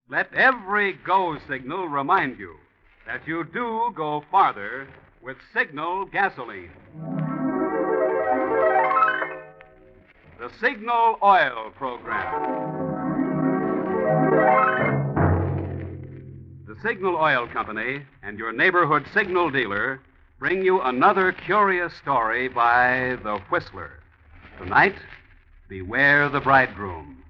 Let every go signal remind you that you do go farther with Signal gasoline. The Signal Oil Program. The Signal Oil Company and your neighborhood signal dealer bring you another curious story by The Whistler. Tonight, beware the bridegroom.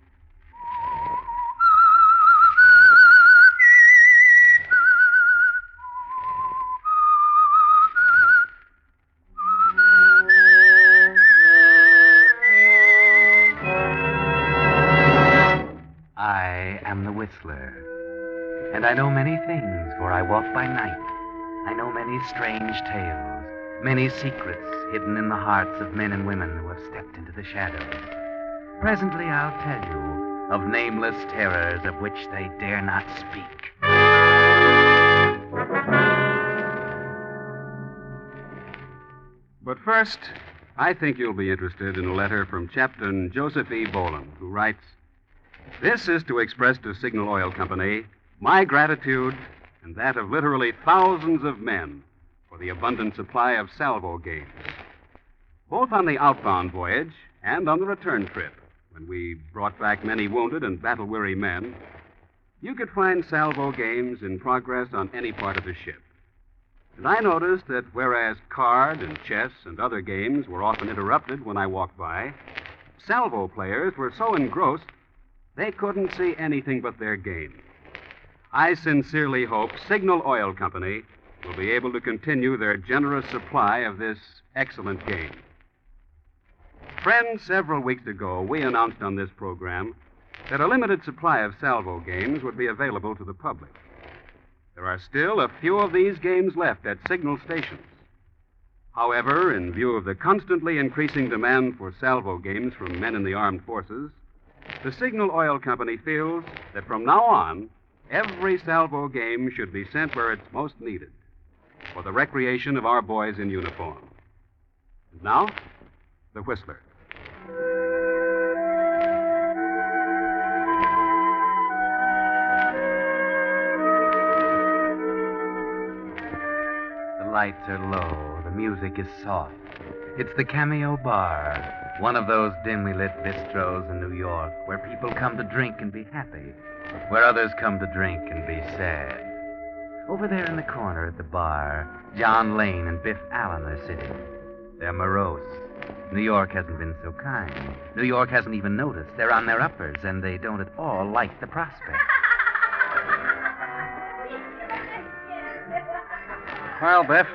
I am the Whistler, and I know many things, for I walk by night. I know many strange tales, many secrets hidden in the hearts of men and women who have stepped into the shadows. Presently I'll tell you of nameless terrors of which they dare not speak. But first, I think you'll be interested in a letter from Captain Joseph E. Boland, who writes, "This is to express to Signal Oil Company my gratitude and that of literally thousands of men for the abundant supply of salvo games. Both on the outbound voyage and on the return trip, when we brought back many wounded and battle-weary men, you could find salvo games in progress on any part of the ship. And I noticed that whereas card and chess and other games were often interrupted when I walked by, salvo players were so engrossed they couldn't see anything but their game. I sincerely hope Signal Oil Company will be able to continue their generous supply of this excellent game. Friends, several weeks ago, we announced on this program that a limited supply of salvo games would be available to the public. There are still a few of these games left at Signal stations. However, in view of the constantly increasing demand for salvo games from men in the armed forces, the Signal Oil Company feels that from now on, every salvo game should be sent where it's most needed, for the recreation of our boys in uniform. And now, the Whistler. The lights are low, the music is soft. It's the Cameo Bar, one of those dimly lit bistros in New York where people come to drink and be happy, where others come to drink and be sad. Over there in the corner at the bar, John Lane and Biff Allen are sitting. They're morose. New York hasn't been so kind. New York hasn't even noticed. They're on their uppers, and they don't at all like the prospect. Well, Biff,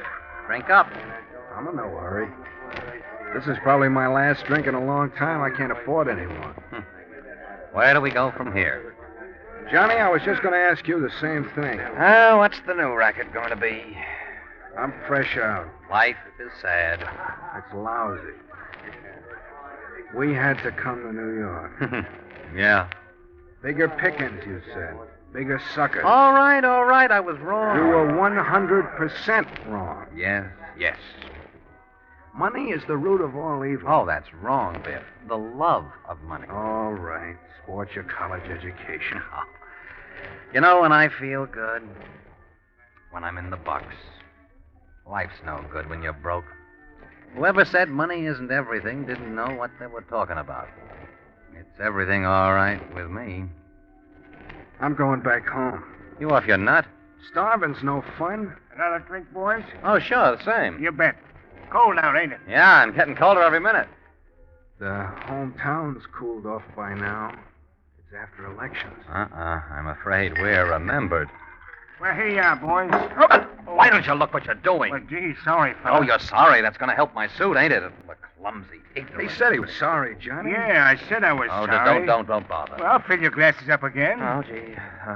drink up. I'm in no hurry. This is probably my last drink in a long time. I can't afford any more. Where do we go from here? Johnny, I was just going to ask you the same thing. Oh, what's the new racket going to be? I'm fresh out. Life is sad. It's lousy. We had to come to New York. Yeah. Bigger pickings, you said. Bigger suckers. All right, I was wrong. You were 100% wrong. Yes. Money is the root of all evil. Oh, that's wrong, Biff. The love of money. All right. Sport your college education. You know when I feel good? When I'm in the bucks. Life's no good when you're broke. Whoever said money isn't everything didn't know what they were talking about. It's everything all right with me. I'm going back home. You off your nut? Starving's no fun. Another drink, boys? Oh, sure, the same. You bet. Cold out, ain't it? Yeah, and getting colder every minute. The hometown's cooled off by now. It's after elections. I'm afraid we're remembered. Well, here you are, boys. Why don't you look what you're doing? Well, gee, sorry, fella. Oh, you're sorry. That's going to help my suit, ain't it? The clumsy ignorant. He said he was sorry, Johnny. Yeah, I said I was Oh, sorry. don't bother. Well, I'll fill your glasses up again. Oh, gee.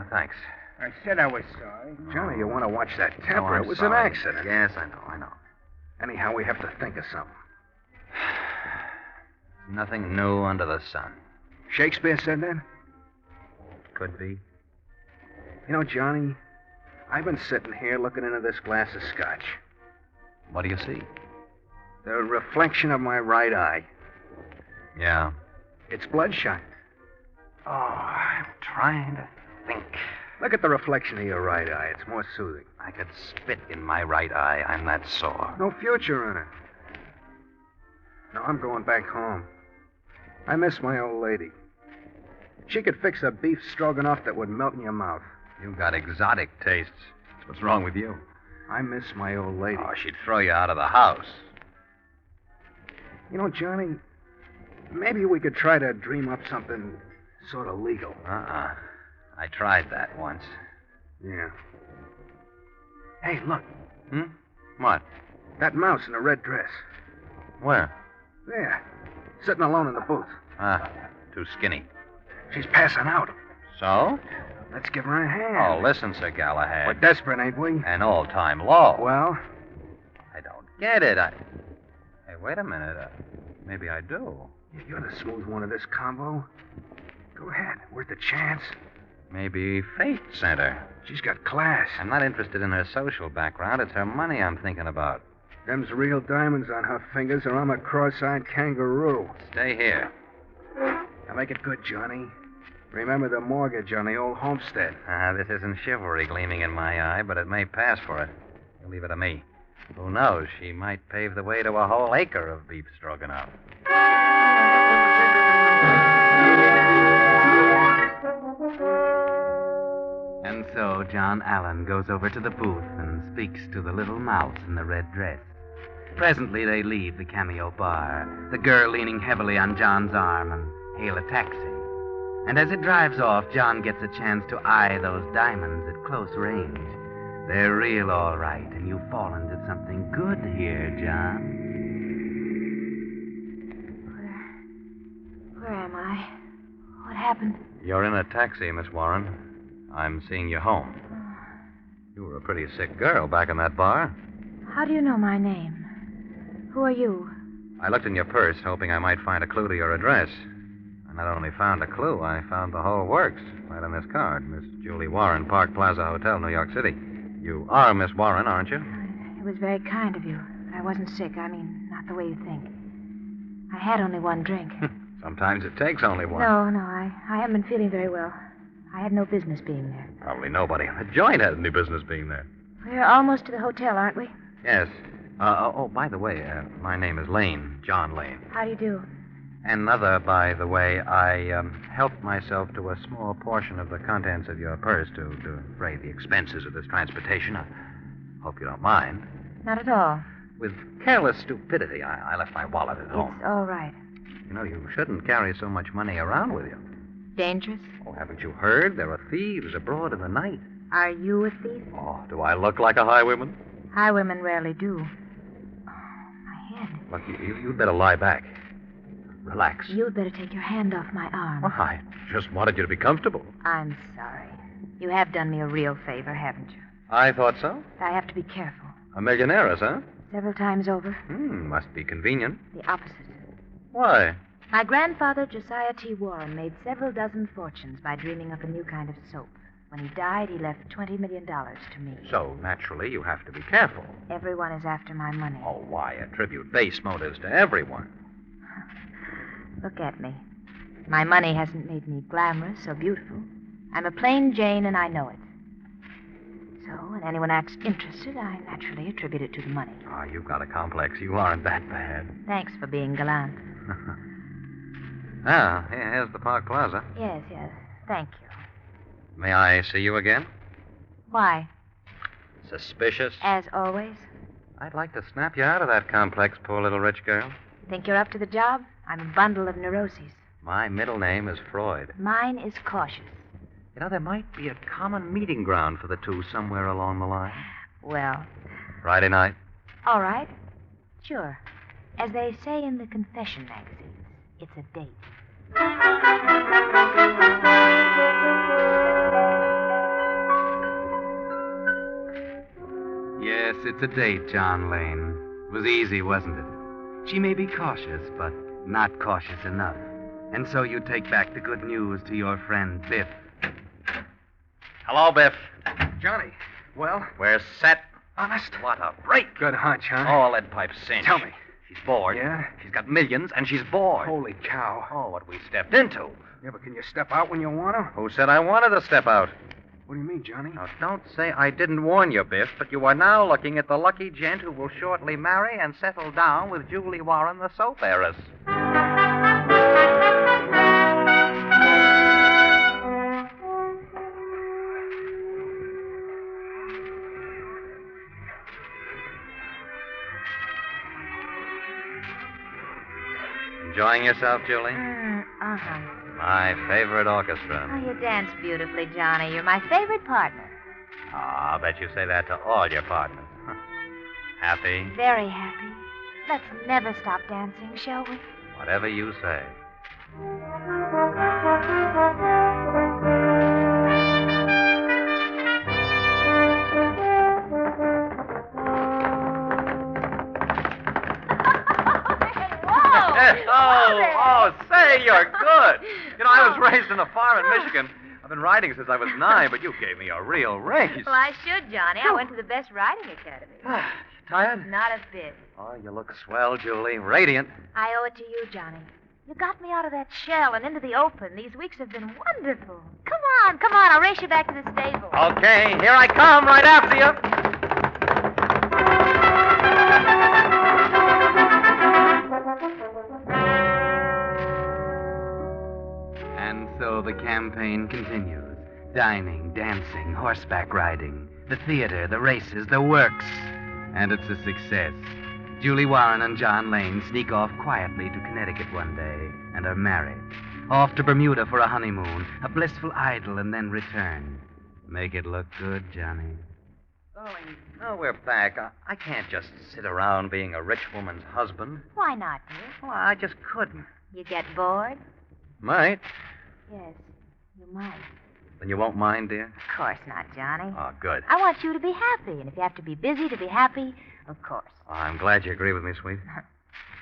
Thanks. I said I was sorry. Johnny, you want to watch that Oh, temper? I'm It was sorry. an accident. Yes, I know. Anyhow, we have to think of something. Nothing new under the sun. Shakespeare said that? Could be. You know, Johnny, I've been sitting here looking into this glass of scotch. What do you see? The reflection of my right eye. Yeah. It's bloodshot. Oh, I'm trying to think. Look at the reflection of your right eye. It's more soothing. I could spit in my right eye. I'm that sore. No future in it. No, I'm going back home. I miss my old lady. She could fix a beef stroganoff that would melt in your mouth. You got exotic tastes. What's wrong with you? I miss my old lady. Oh, she'd throw you out of the house. You know, Johnny, maybe we could try to dream up something sort of legal. I tried that once. Yeah. Hey, look. What? That mouse in a red dress. Where? There. Sitting alone in the booth. Too skinny. She's passing out. So? Let's give her a hand. Oh, listen, Sir Galahad. We're desperate, ain't we? An all-time low. Well? I don't get it. Hey, wait a minute. Maybe I do. You're the smooth one of this combo. Go ahead. Worth a chance. Maybe fate sent her. She's got class. I'm not interested in her social background. It's her money I'm thinking about. Them's real diamonds on her fingers, or I'm a cross-eyed kangaroo. Stay here. Now make it good, Johnny. Remember the mortgage on the old homestead. This isn't chivalry gleaming in my eye, but it may pass for it. You leave it to me. Who knows? She might pave the way to a whole acre of beef stroganoff. And so John Allen goes over to the booth and speaks to the little mouse in the red dress. Presently, they leave the Cameo bar, the girl leaning heavily on John's arm, and hail a taxi. And as it drives off, John gets a chance to eye those diamonds at close range. They're real, all right, and you've fallen to something good here, John. Where am I? What happened? You're in a taxi, Miss Warren. I'm seeing you home. You were a pretty sick girl back in that bar. How do you know my name? Who are you? I looked in your purse, hoping I might find a clue to your address. I not only found a clue, I found the whole works right on this card. Miss Julie Warren, Park Plaza Hotel, New York City. You are Miss Warren, aren't you? It was very kind of you. I wasn't sick. I mean, not the way you think. I had only one drink. Sometimes it takes only one. No, I haven't been feeling very well. I had no business being there. Probably nobody in the joint has any business being there. We're almost to the hotel, aren't we? Yes. By the way, my name is Lane, John Lane. How do you do? Another, by the way, I helped myself to a small portion of the contents of your purse to defray the expenses of this transportation. I hope you don't mind. Not at all. With careless stupidity, I left my wallet at home. It's all right. You know, you shouldn't carry so much money around with you. Dangerous? Oh, haven't you heard? There are thieves abroad in the night. Are you a thief? Oh, do I look like a highwayman? Highwaymen rarely do. Oh, my head. Look, you'd better lie back. Relax. You'd better take your hand off my arm. Well, I just wanted you to be comfortable. I'm sorry. You have done me a real favor, haven't you? I thought so. I have to be careful. A millionaire, huh? Several times over. Must be convenient. The opposite. Why? My grandfather, Josiah T. Warren, made several dozen fortunes by dreaming up a new kind of soap. When he died, he left $20 million to me. So, naturally, you have to be careful. Everyone is after my money. Oh, why attribute base motives to everyone? Look at me. My money hasn't made me glamorous or beautiful. I'm a plain Jane, and I know it. So, when anyone acts interested, I naturally attribute it to the money. Oh, you've got a complex. You aren't that bad. Thanks for being gallant. Here's the Park Plaza. Yes. Thank you. May I see you again? Why? Suspicious? As always. I'd like to snap you out of that complex, poor little rich girl. Think you're up to the job? I'm a bundle of neuroses. My middle name is Freud. Mine is cautious. You know, there might be a common meeting ground for the two somewhere along the line. Well. Friday night? All right. Sure. As they say in the confession magazines, it's a date. Yes, it's a date, John Lane. It was easy, wasn't it? She may be cautious, but not cautious enough. And so you take back the good news to your friend Biff. Hello, Biff. Johnny, well? We're set. Honest? What a break. Good hunch, huh? Oh, lead pipe cinch. Tell me. She's bored. Yeah? She's got millions, and she's bored. Holy cow. Oh, what we stepped into. Yeah, but can you step out when you want to? Who said I wanted to step out? What do you mean, Johnny? Now, don't say I didn't warn you, Biff, but you are now looking at the lucky gent who will shortly marry and settle down with Julie Warren, the soap heiress. Enjoying yourself, Julie? Uh-huh. My favorite orchestra. Oh, you dance beautifully, Johnny. You're my favorite partner. Oh, I'll bet you say that to all your partners. Happy? Very happy. Let's never stop dancing, shall we? Whatever you say. Say, you're good. You know, I was raised in a farm in Michigan. I've been riding since I was 9, but you gave me a real race. Well, I should, Johnny. I went to the best riding academy. Tired? Not a bit. Oh, you look swell, Julie. Radiant. I owe it to you, Johnny. You got me out of that shell and into the open. These weeks have been wonderful. Come on. I'll race you back to the stable. Okay, here I come, right after you. And so the campaign continues. Dining, dancing, horseback riding, the theater, the races, the works. And it's a success. Julie Warren and John Lane sneak off quietly to Connecticut one day and are married. Off to Bermuda for a honeymoon, a blissful idyll, and then return. Make it look good, Johnny. Darling, now we're back. I can't just sit around being a rich woman's husband. Why not, dear? Well, I just couldn't. You get bored? Might. Yes, you might. Then you won't mind, dear? Of course not, Johnny. Oh, good. I want you to be happy, and if you have to be busy to be happy, of course. Oh, I'm glad you agree with me, sweet.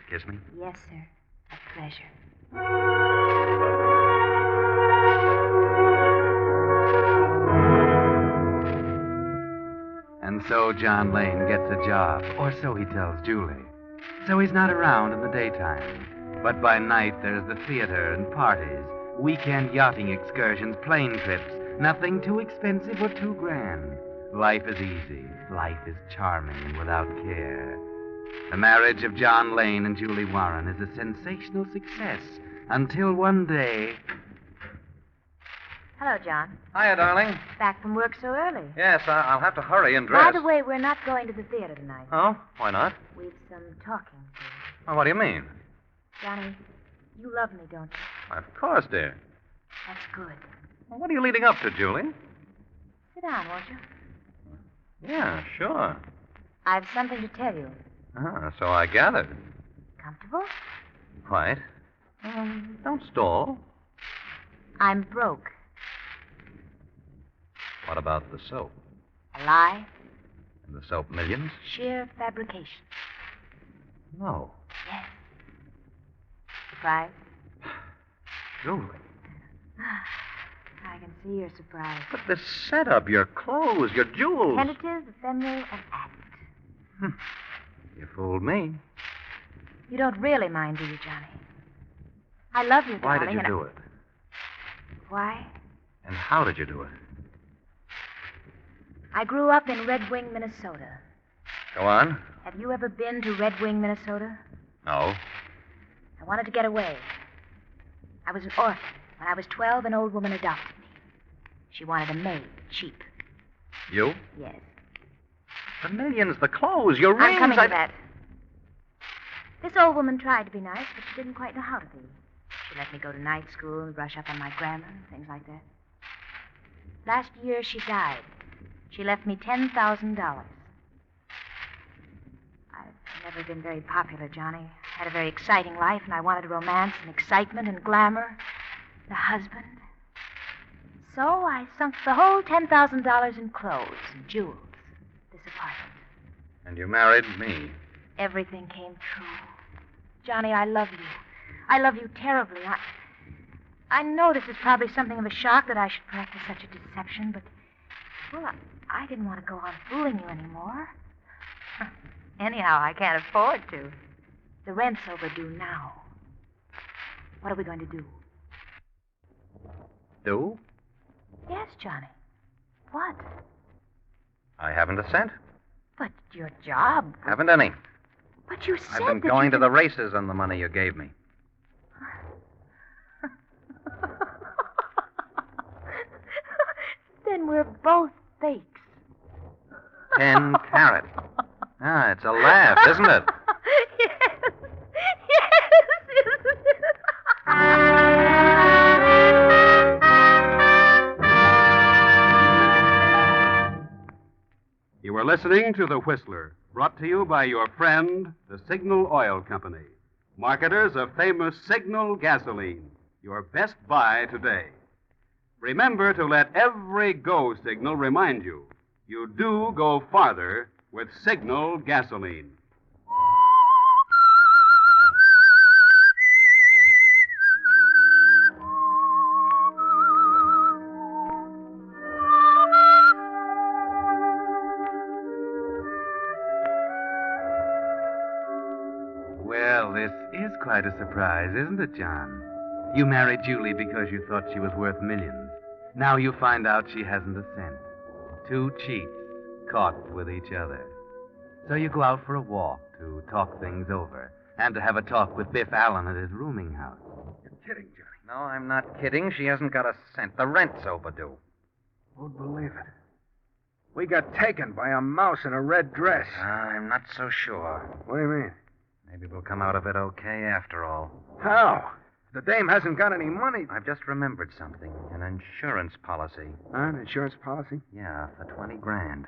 Kiss me. Yes, sir. A pleasure. And so John Lane gets a job, or so he tells Julie. So he's not around in the daytime. But by night, there's the theater and parties, weekend yachting excursions, plane trips. Nothing too expensive or too grand. Life is easy. Life is charming and without care. The marriage of John Lane and Julie Warren is a sensational success until one day... Hello, John. Hiya, darling. Back from work so early. Yes, I'll have to hurry and dress. By the way, we're not going to the theater tonight. Oh? Why not? We've some talking to do. Oh, what do you mean? Johnny, you love me, don't you? Of course, dear. That's good. Well, what are you leading up to, Julie? Sit down, won't you? Yeah, sure. I've something to tell you. So I gathered. Comfortable? Quite. Don't stall. I'm broke. What about the soap? A lie? And the soap millions? Sheer fabrication. No. Yes. Surprised? Julie. I can see you're surprised. But the setup, your clothes, your jewels. Tentative, ephemeral, and adult. You fooled me. You don't really mind, do you, Johnny? I love you, Why darling. did you do it? Why? And how did you do it? I grew up in Red Wing, Minnesota. Go on. Have you ever been to Red Wing, Minnesota? No. I wanted to get away. I was an orphan. When I was 12, an old woman adopted me. She wanted a maid, cheap. You? Yes. The millions, the clothes, your rings. I'm coming to that. This old woman tried to be nice, but she didn't quite know how to be. She let me go to night school and brush up on my grammar and things like that. Last year, she died. She left me $10,000. I've never been very popular, Johnny. I had a very exciting life, and I wanted romance and excitement and glamour. The husband. So I sunk the whole $10,000 in clothes and jewels. This apartment. And you married me. Everything came true. Johnny, I love you. I love you terribly. I know this is probably something of a shock that I should practice such a deception, but, well, I didn't want to go on fooling you anymore. Anyhow, I can't afford to. The rent's overdue now. What are we going to do? Do? Yes, Johnny. what? I haven't a cent. But your job. Haven't any. But you said I've been that going you to the races on the money you gave me. Then we're both fakes. 10 carat. Ah, it's a laugh, isn't it? Yes. Yes, isn't it? You are listening to The Whistler, brought to you by your friend, the Signal Oil Company, marketers of famous Signal gasoline, your best buy today. Remember to let every go signal remind you do go farther with Signal gasoline. Well, this is quite a surprise, isn't it, John? You married Julie because you thought she was worth millions. Now you find out she hasn't a cent. Two cheats caught with each other. So you go out for a walk to talk things over and to have a talk with Biff Allen at his rooming house. You're kidding, Johnny. No, I'm not kidding. She hasn't got a cent. The rent's overdue. Won't believe it. We got taken by a mouse in a red dress. I'm not so sure. What do you mean? Maybe we'll come out of it okay after all. How? The dame hasn't got any money. I've just remembered something. An insurance policy. Huh? An insurance policy? Yeah, for 20 grand.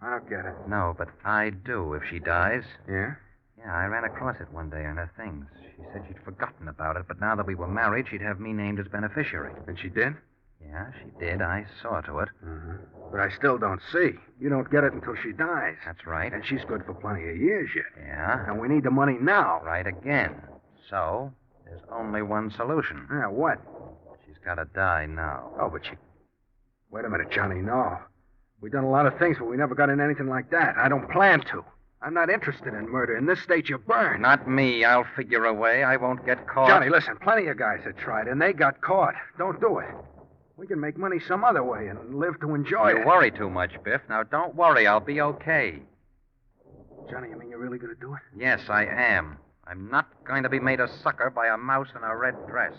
I don't get it. No, but I do if she dies. Yeah? Yeah, I ran across it one day on her things. She said she'd forgotten about it, but now that we were married, she'd have me named as beneficiary. And she did? Yeah, she did. I saw to it. Mm-hmm. But I still don't see. You don't get it until she dies. That's right. And she's good for plenty of years yet. Yeah, And we need the money now. right again. So, there's only one solution. Yeah, what? She's got to die now. Oh, but she... Wait a minute, Johnny, no. We've done a lot of things, but we never got into anything like that. I don't plan to. I'm not interested in murder. In this state, you burn. Not me. I'll figure a way. I won't get caught. Johnny, listen, plenty of guys have tried, and they got caught. Don't do it. We can make money some other way and live to enjoy You it. worry too much, Biff. Now, don't worry. I'll be okay. Johnny, you mean you're really going to do it? Yes, I am. I'm not going to be made a sucker by a mouse in a red dress.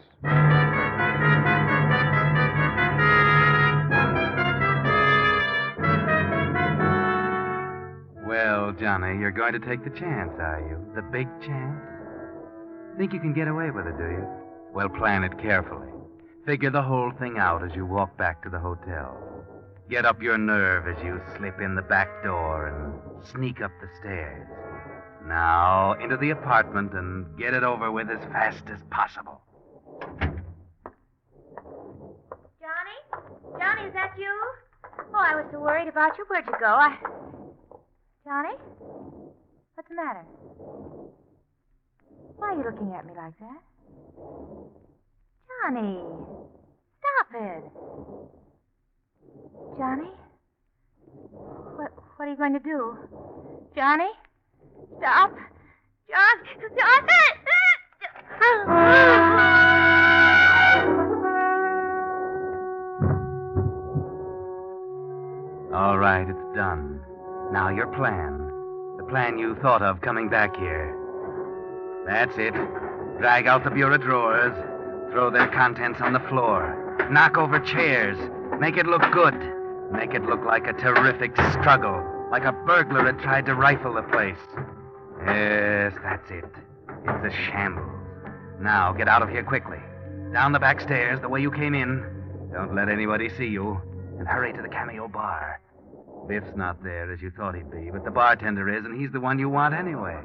Well, Johnny, you're going to take the chance, are you? The big chance? Think you can get away with it, do you? Well, plan it carefully. Figure the whole thing out as you walk back to the hotel. Get up your nerve as you slip in the back door and sneak up the stairs. Now, into the apartment and get it over with as fast as possible. Johnny? Johnny, is that you? Oh, I was so worried about you. Where'd you go? Johnny? What's the matter? Why are you looking at me like that? Johnny, stop it. Johnny? What are you going to do? Johnny? Stop. John, stop it! All right, it's done. Now your plan. The plan you thought of coming back here. That's it. Drag out the bureau drawers. Throw their contents on the floor. Knock over chairs. Make it look good. Make it look like a terrific struggle. Like a burglar had tried to rifle the place. Yes, that's it. It's a shambles. Now, get out of here quickly. Down the back stairs, the way you came in. Don't let anybody see you. And hurry to the Cameo bar. Biff's not there as you thought he'd be, but the bartender is, and he's the one you want anyway.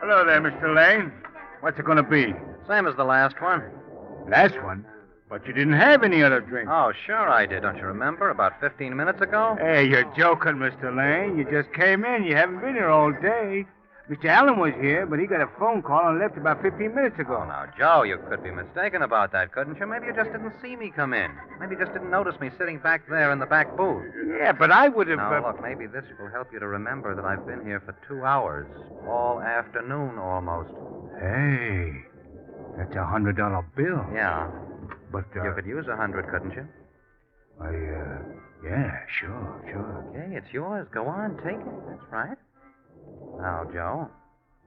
Hello there, Mr. Lane. What's it going to be? Same as the last one. Last one? But you didn't have any other drink. Oh, sure I did. Don't you remember? About 15 minutes ago? Hey, you're joking, Mr. Lane. You just came in. You haven't been here all day. Mr. Allen was here, but he got a phone call and left about 15 minutes ago. Oh, now, Joe, you could be mistaken about that, couldn't you? Maybe you just didn't see me come in. Maybe you just didn't notice me sitting back there in the back booth. Yeah, but I would have... Now, look, maybe this will help you to remember that I've been here for 2 hours. All afternoon, almost. Hey, that's $100 bill. Yeah. But, You could use 100, couldn't you? Yeah, sure. Okay, it's yours. Go on, take it. That's right. Now, Joe,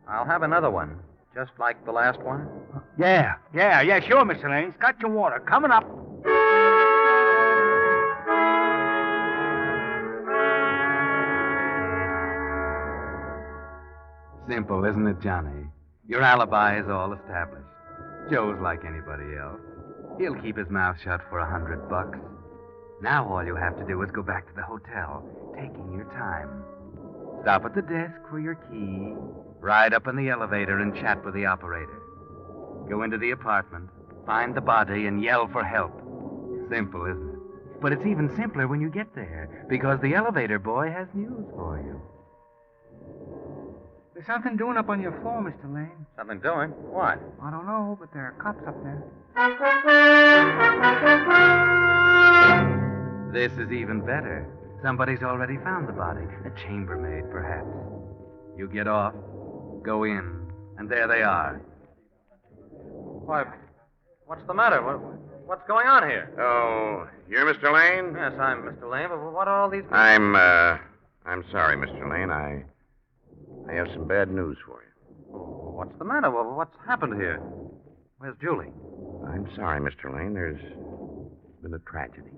I'll have another one, just like the last one. Yeah, sure, Mr. Lane. Scotch and water. Coming up. Simple, isn't it, Johnny? Your alibi is all established. Joe's like anybody else. He'll keep his mouth shut for $100. Now all you have to do is go back to the hotel, taking your time. Stop at the desk for your key, ride up in the elevator and chat with the operator. Go into the apartment, find the body, and yell for help. Simple, isn't it? But it's even simpler when you get there, because the elevator boy has news for you. There's something doing up on your floor, Mr. Lane. Something doing? What? I don't know, but there are cops up there. This is even better. Somebody's already found the body. A chambermaid, perhaps. You get off, go in, and there they are. Why, what's the matter? What's going on here? Oh, you're Mr. Lane? Yes, I'm Mr. Lane, but what are all these... I'm sorry, Mr. Lane. I have some bad news for you. Oh, what's the matter? What's happened here? Where's Julie? I'm sorry, Mr. Lane. There's been a tragedy.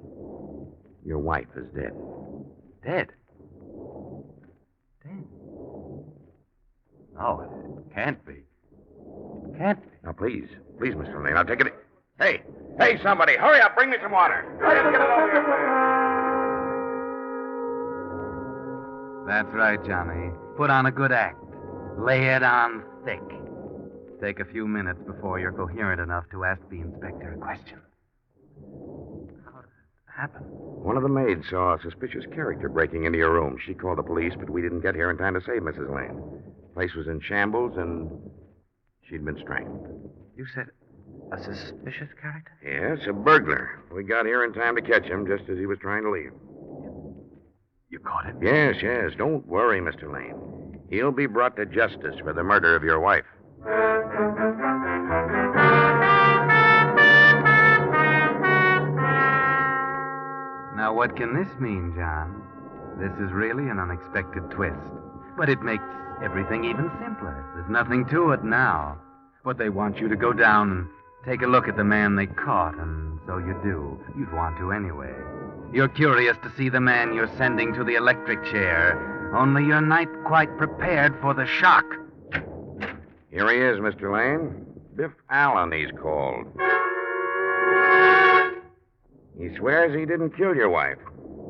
Your wife is dead. Dead? Dead? No, it can't be. It can't be. Now, please, Mr. Lane, I'll take it. Hey, somebody, hurry up, bring me some water. Hurry up, get it over here. That's right, Johnny. Put on a good act. Lay it on thick. Take a few minutes before you're coherent enough to ask the inspector a question. How did it happen? One of the maids saw a suspicious character breaking into your room. She called the police, but we didn't get here in time to save Mrs. Lane. The place was in shambles, and she'd been strangled. You said a suspicious character? Yes, a burglar. We got here in time to catch him just as he was trying to leave. You caught him? Yes. Don't worry, Mr. Lane. He'll be brought to justice for the murder of your wife. Now, what can this mean, John? This is really an unexpected twist. But it makes everything even simpler. There's nothing to it now. But they want you to go down and take a look at the man they caught, and so you do. You'd want to anyway. You're curious to see the man you're sending to the electric chair, only you're not quite prepared for the shock. Here he is, Mr. Lane. Vic Allen, he's called. He swears he didn't kill your wife,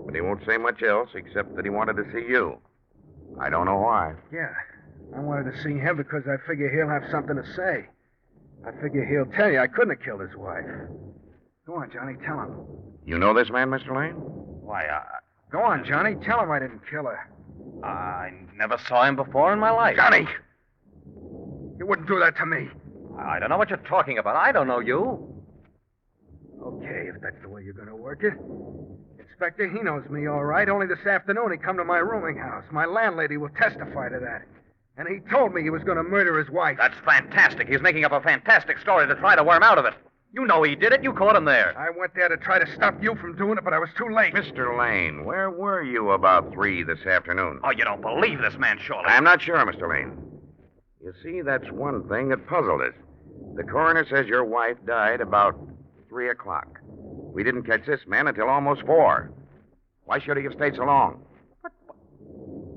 but he won't say much else except that he wanted to see you. I don't know why. Yeah, I wanted to see him because I figure he'll have something to say. I figure he'll tell you I couldn't have killed his wife. Go on, Johnny, tell him. You know this man, Mr. Lane? Why, Go on, Johnny, tell him I didn't kill her. I never saw him before in my life. Johnny! You wouldn't do that to me. I don't know what you're talking about. I don't know you. Okay, if that's the way you're going to work it. Inspector, he knows me all right. Only this afternoon he come to my rooming house. My landlady will testify to that. And he told me he was going to murder his wife. That's fantastic. He's making up a fantastic story to try to worm out of it. You know he did it. You caught him there. I went there to try to stop you from doing it, but I was too late. Mr. Lane, where were you about 3 this afternoon? Oh, you don't believe this man, surely. I'm not sure, Mr. Lane. You see, that's one thing that puzzled us. The coroner says your wife died about 3 o'clock. We didn't catch this man until almost 4. Why should he have stayed so long?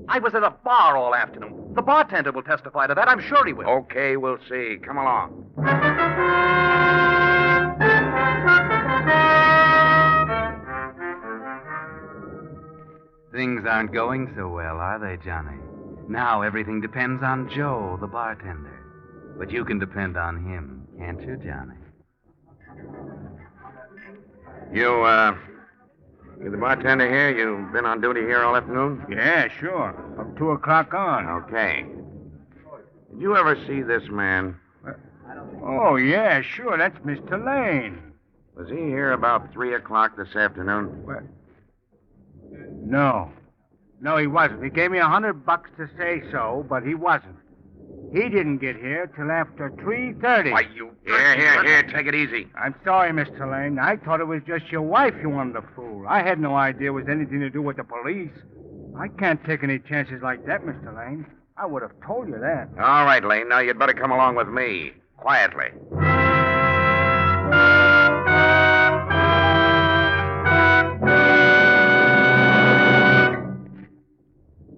I was at a bar all afternoon. The bartender will testify to that. I'm sure he will. Okay, we'll see. Come along. Things aren't going so well, are they, Johnny? Now everything depends on Joe, the bartender. But you can depend on him, can't you, Johnny? You the bartender here? You've been on duty here all afternoon? Yeah, sure. From 2 o'clock on. Okay. Did you ever see this man? Oh, yeah, sure. That's Mr. Lane. Was he here about 3 o'clock this afternoon? What? No. No, he wasn't. He gave me $100 to say so, but he wasn't. He didn't get here till after 3:30. Why, you... Here, take it easy. I'm sorry, Mr. Lane. I thought it was just your wife you wanted to fool. I had no idea it was anything to do with the police. I can't take any chances like that, Mr. Lane. I would have told you that. All right, Lane, now you'd better come along with me. Quietly.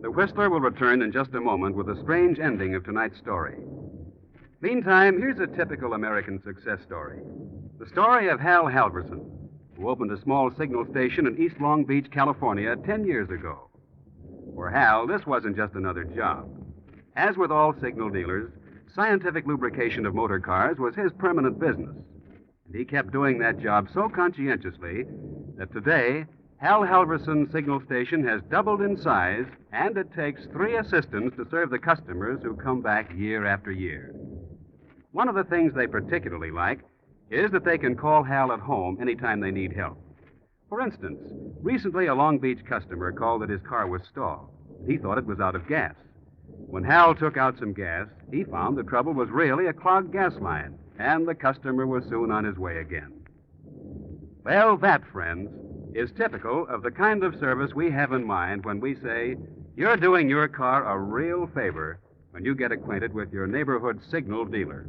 The Whistler will return in just a moment with a strange ending of tonight's story. Meantime, here's a typical American success story. The story of Hal Halverson, who opened a small signal station in East Long Beach, California, 10 years ago. For Hal, this wasn't just another job. As with all signal dealers, scientific lubrication of motor cars was his permanent business. And he kept doing that job so conscientiously that today, Hal Halverson's signal station has doubled in size, and it takes 3 assistants to serve the customers who come back year after year. One of the things they particularly like is that they can call Hal at home anytime they need help. For instance, recently a Long Beach customer called that his car was stalled. He thought it was out of gas. When Hal took out some gas, he found the trouble was really a clogged gas line, and the customer was soon on his way again. Well, that, friends, is typical of the kind of service we have in mind when we say you're doing your car a real favor when you get acquainted with your neighborhood signal dealer.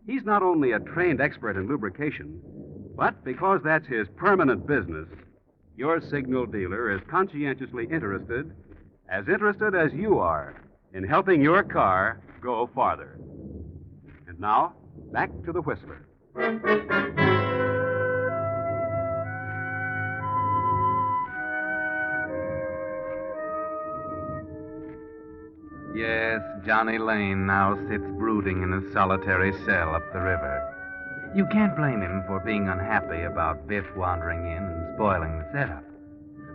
He's not only a trained expert in lubrication, but because that's his permanent business, your signal dealer is conscientiously interested as you are, in helping your car go farther. And now, back to the Whistler. Yes, Johnny Lane now sits brooding in a solitary cell up the river. You can't blame him for being unhappy about Biff wandering in and spoiling the setup.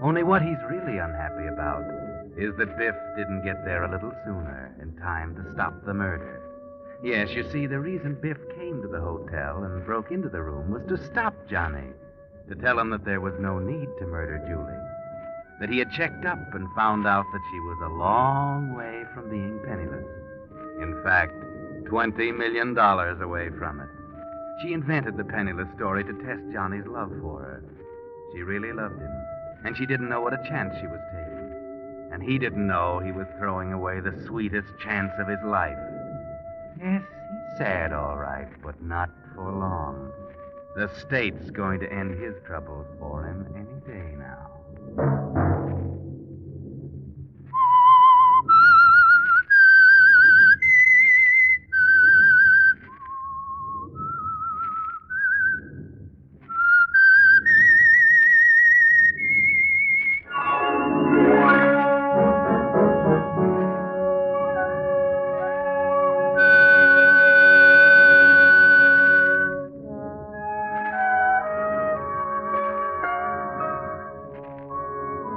Only what he's really unhappy about is that Biff didn't get there a little sooner in time to stop the murder. Yes, you see, the reason Biff came to the hotel and broke into the room was to stop Johnny, to tell him that there was no need to murder Julie, that he had checked up and found out that she was a long way from being penniless. In fact, $20 million away from it. She invented the penniless story to test Johnny's love for her. She really loved him, and she didn't know what a chance she was taking. And he didn't know he was throwing away the sweetest chance of his life. Yes, he's sad, all right, but not for long. The state's going to end his troubles for him any day now.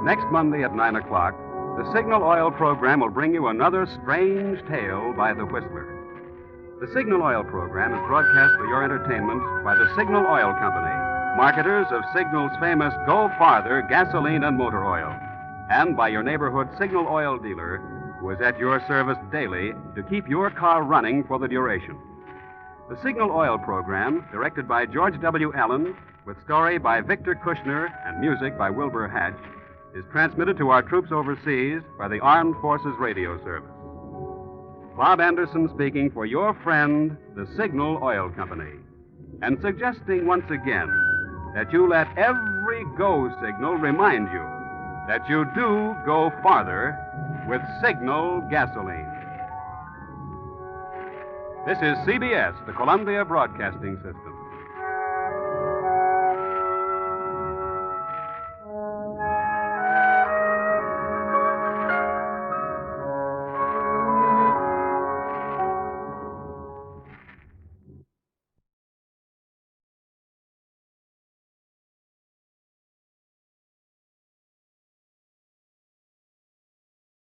Next Monday at 9 o'clock, the Signal Oil program will bring you another strange tale by the Whistler. The Signal Oil program is broadcast for your entertainment by the Signal Oil Company, marketers of Signal's famous Go Farther gasoline and motor oil, and by your neighborhood Signal Oil dealer, who is at your service daily to keep your car running for the duration. The Signal Oil program, directed by George W. Allen, with story by Victor Kushner and music by Wilbur Hatch, is transmitted to our troops overseas by the Armed Forces Radio Service. Bob Anderson speaking for your friend, the Signal Oil Company, and suggesting once again that you let every go signal remind you that you do go farther with Signal gasoline. This is CBS, the Columbia Broadcasting System.